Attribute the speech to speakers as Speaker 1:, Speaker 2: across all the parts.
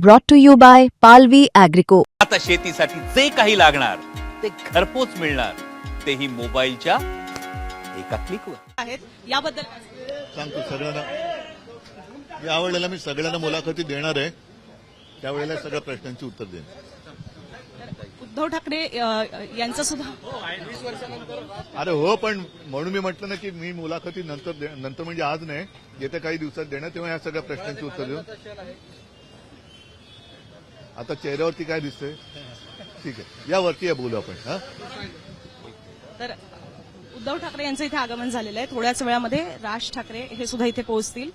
Speaker 1: Brought to you by Palvi Agrico.
Speaker 2: आता शेतीसाठी जे काही लागणार ते घरपोच मिळणार, तेही मोबाईलच्या एका क्लिकवर.
Speaker 3: आहेत याबद्दल
Speaker 4: सांगतो सगळ्यांना. मी आवडलेला मी सगळ्यांना मुलाखती देणार आहे, त्यावेळेला सगळ्या प्रश्नांची उत्तर देईन.
Speaker 3: उद्धव ठाकरे यांचं सुद्धा
Speaker 4: अरे हो, पण म्हणून मी म्हटलं ना की मी मुलाखती नंतर म्हणजे आज नाही, येत्या काही दिवसात देणार, तेव्हा या सगळ्या प्रश्नांची उत्तर देऊ. आता चेहऱ्यावरती काय दिसतंय? ठीक आहे, यावरती या बोलू आपण. हा,
Speaker 3: तर उद्धव ठाकरे यांचं इथे आगमन झालेलं आहे. थोड्याच वेळामध्ये राज ठाकरे हे सुद्धा इथे पोहोचतील.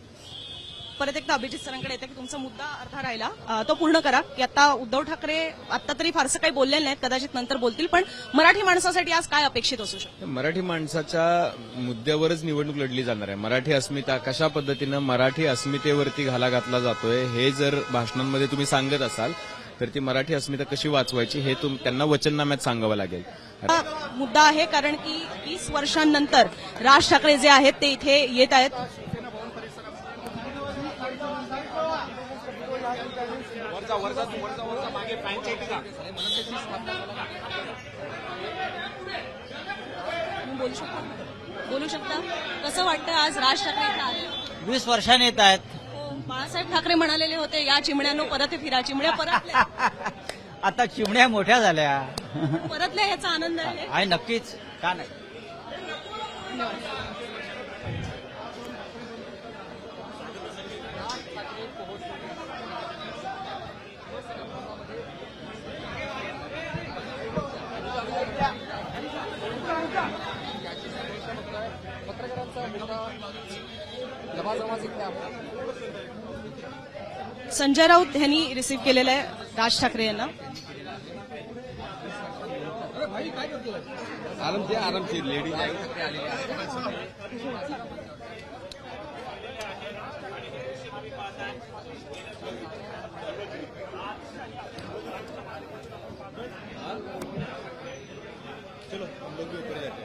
Speaker 3: परत एकदा अभिजित सरांकडे येते की तुमचा मुद्दा अर्धा राहिला, तो पूर्ण करा. की आता उद्धव ठाकरे आता तरी फारसं काही बोललेले नाहीत, कदाचित नंतर बोलतील, पण मराठी माणसासाठी आज काय अपेक्षित असू शकतं?
Speaker 5: मराठी माणसाच्या मुद्द्यावरच निवडणूक लढली जाणार आहे. मराठी अस्मिता कशा पद्धतीनं मराठी अस्मितेवरती घाला घातला जातोय हे जर भाषणांमध्ये तुम्ही सांगत असाल तर ती मराठी अस्मिता कशी वाचवायची हे त्यांना वचननाम्यात सांगावं लागेल.
Speaker 3: हा मुद्दा आहे, कारण की 20 वर्षांनंतर राज ठाकरे जे आहेत ते इथे येत आहेत. बोलू शकता कसं वाटतं आज राज ठाकरे इथे आले?
Speaker 6: 20 वर्षांनी येत आहेत.
Speaker 3: बाळासाहेब ठाकरे म्हणालेले होते या चिमण्यानो परत फिरा. चिमण्या परतल्या,
Speaker 6: आता चिमण्या मोठ्या झाल्या
Speaker 3: परतल्या याचा आनंद आहे.
Speaker 6: आहे नक्कीच, का नाही.
Speaker 3: संजय राऊत यांनी रिसीव्ह केलेलं आहे राज ठाकरे यांना.
Speaker 5: आरामशीर लेडीज चलो हम लोग भी ऊपर जाते हैं.